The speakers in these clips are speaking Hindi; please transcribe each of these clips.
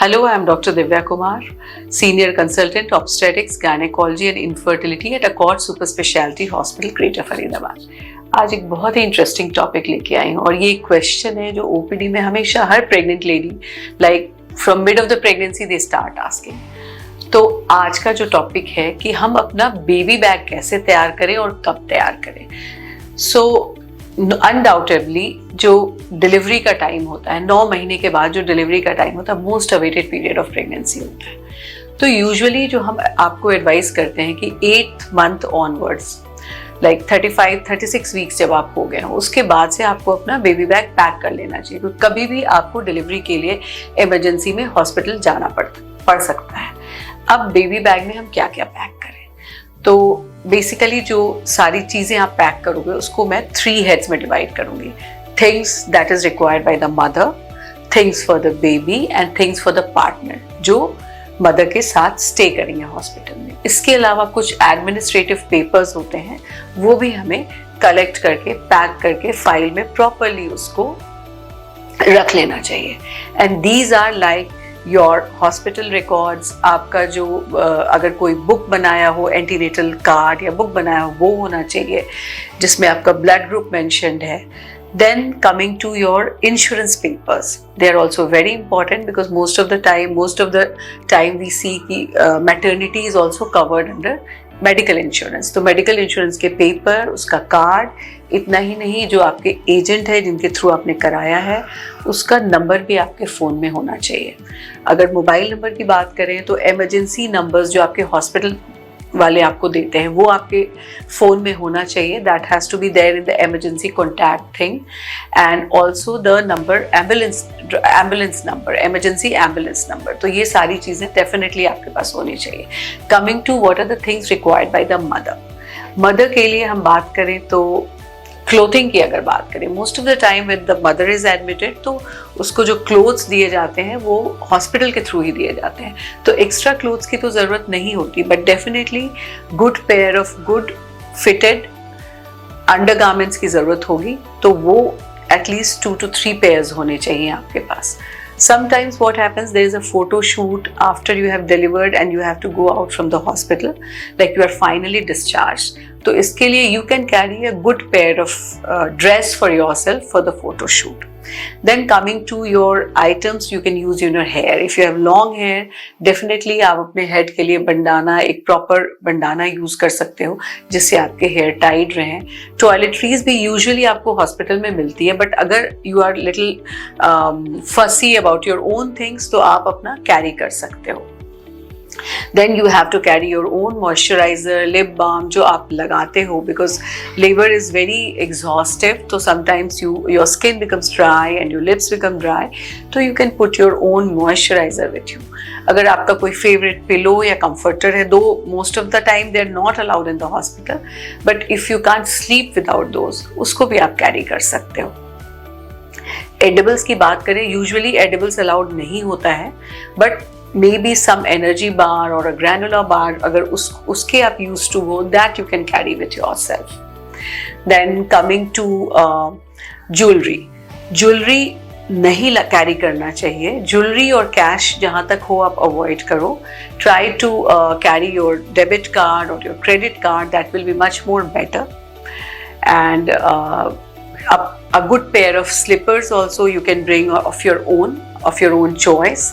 Hello, I am Dr. Divya Kumar, Senior Consultant Obstetrics, Gynecology and Infertility at Accord Super Specialty Hospital, Greater Faridabad। आज एक बहुत ही इंटरेस्टिंग टॉपिक लेके आई हूँ और ये क्वेश्चन है जो ओपीडी में हमेशा हर pregnant lady like from mid of the pregnancy they start asking. तो आज का जो टॉपिक है कि हम अपना बेबी बैग कैसे तैयार करें और कब तैयार करें। सो अनडाउटेडली जो डिलीवरी का टाइम होता है 9 महीने के बाद जो डिलीवरी का टाइम होता है most awaited period of pregnancy होता है। तो यूजुअली जो हम आपको एडवाइस करते हैं कि 8th month onwards like 35-36 weeks जब आप हो गए हो उसके बाद से आपको अपना बेबी बैग पैक कर लेना चाहिए, क्योंकि कभी भी आपको डिलीवरी के लिए इमरजेंसी में हॉस्पिटल जाना पड़ सकता है। अब बेबी बैग में हम क्या क्या पैक करें, तो बेसिकली जो सारी चीज़ें आप पैक करोगे उसको मैं 3 हेड्स में डिवाइड करूँगी। Things that is required by the mother, things for the baby and things for the partner जो मदर के साथ स्टे करेंगे हॉस्पिटल में। इसके अलावा कुछ एडमिनिस्ट्रेटिव पेपर्स होते हैं वो भी हमें कलेक्ट करके पैक करके फाइल में प्रॉपरली उसको रख लेना चाहिए। And these are like your hospital records, आपका जो अगर कोई बुक बनाया हो एंटीनेटल कार्ड या बुक बनाया हो वो होना चाहिए जिसमें आपका ब्लड ग्रुप मेंशन्ड है। Then coming to your insurance papers, they are also very important because most of the time we see कि maternity is also covered under medical insurance। तो medical insurance के पेपर, उसका कार्ड, इतना ही नहीं जो आपके एजेंट है जिनके थ्रू आपने कराया है उसका नंबर भी आपके फ़ोन में होना चाहिए। अगर मोबाइल नंबर की बात करें तो इमरजेंसी नंबर्स जो आपके हॉस्पिटल वाले आपको देते हैं वो आपके फ़ोन में होना चाहिए। That has to be there in the emergency contact thing and also the number ambulance number, emergency ambulance number. तो ये सारी चीज़ें डेफिनेटली आपके पास होनी चाहिए। Coming to what are the things required by the mother के लिए हम बात करें तो क्लोथिंग की अगर बात करें, most of the time with the mother is admitted तो उसको जो क्लोथ्स दिए जाते हैं वो हॉस्पिटल के थ्रू ही दिए जाते हैं, तो एक्स्ट्रा क्लोथ्स की तो ज़रूरत नहीं होती। But definitely good pair of good fitted undergarments की ज़रूरत होगी, तो वो एटलीस्ट 2 to 3 पेयर्स होने चाहिए आपके पास। Sometimes what happens, there is a photo shoot after you have delivered and you have to go out from the hospital, like you are finally discharged. तो इसके लिए you can carry a good pair of dress for yourself for the photo shoot. Then coming to your items you can use in your hair. If you have long hair, definitely आप अपने head के लिए बंडाना, एक proper बंडाना use कर सकते हो जिससे आपके hair tied रहें। Toiletries भी usually आपको hospital में मिलती है, but अगर you are little fussy about your own things तो आप अपना carry कर सकते हो। Then you have to carry your own moisturizer, lip balm जो आप लगाते हो because labor is very exhaustive, तो sometimes your skin becomes dry and your lips become dry, तो you can put your own moisturizer with you। अगर आपका कोई favorite pillow या comforter है, though most of the time they are not allowed in the hospital, but if you can't sleep without those, उसको भी आप carry कर सकते हो। Edibles की बात करें, usually edibles allowed नहीं होता है, but maybe some energy bar or a granola bar अगर उसके आप used to हो, that you can carry with yourself। Then coming to jewelry नहीं कैरी करना चाहिए। ज्वेलरी और कैश जहाँ तक हो आप अवॉइड करो। Try to carry your debit card और your credit card, that will be much more better. And a good pair of slippers also you can bring of your own choice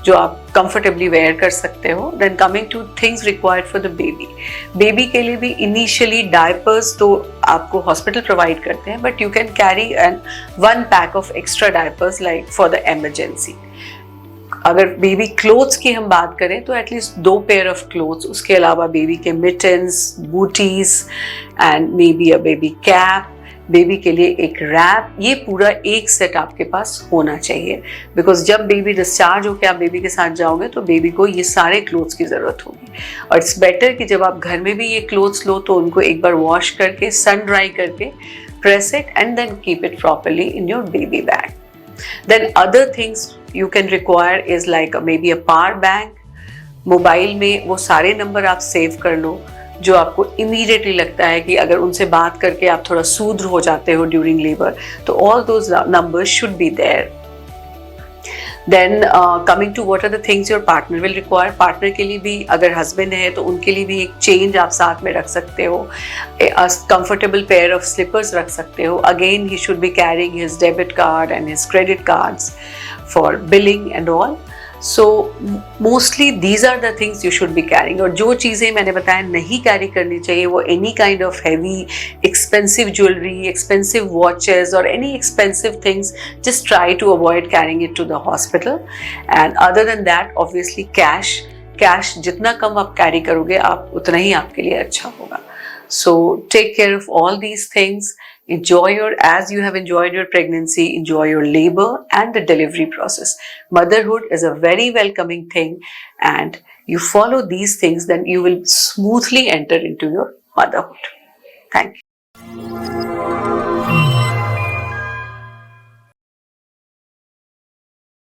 जो आप comfortably wear कर सकते हो। Then coming to things required for the baby के लिए भी initially diapers तो आपको hospital provide करते हैं, but you can carry one pack of extra diapers like for the emergency। अगर बेबी क्लोथ्स की हम बात करें तो एटलीस्ट 2 पेयर ऑफ क्लोथ्स, उसके अलावा बेबी के mittens, booties and may be a baby cap, baby के लिए एक रैप, ये पूरा एक सेट आपके पास होना चाहिए। बिकॉज जब बेबी डिस्चार्ज होकर आप बेबी के साथ जाओगे तो बेबी को ये सारे क्लोथ्स की ज़रूरत होगी। और इट्स बेटर कि जब आप घर में भी ये क्लोथ्स लो तो उनको एक बार वॉश करके सन ड्राई करके press it and then keep it properly in your baby bag. Then other things you can require is like maybe a power bank। Mobile में वो सारे नंबर आप सेव कर लो जो आपको इमीडिएटली लगता है कि अगर उनसे बात करके आप थोड़ा सूद हो जाते हो ड्यूरिंग लेबर, तो all those numbers should be there. Then coming to what are the things your partner will require, partner के लिए भी अगर हस्बैंड है तो उनके लिए भी एक चेंज आप साथ में रख सकते हो, कंफर्टेबल पेयर ऑफ स्लीपर्स रख सकते हो. Again he should be carrying his debit card and his credit cards for billing and all. So mostly these are the things you should be carrying. और जो चीज़ें मैंने बताया नहीं कैरी करनी चाहिए वो any kind of heavy expensive jewellery, expensive watches और any expensive things, just try to avoid carrying it to the hospital. And other than that obviously cash जितना कम आप कैरी करोगे आप उतना ही आपके लिए अच्छा होगा. So take care of all these things. As you have enjoyed your pregnancy, enjoy your labor and the delivery process. Motherhood is a very welcoming thing, and you follow these things, then you will smoothly enter into your motherhood. Thank you.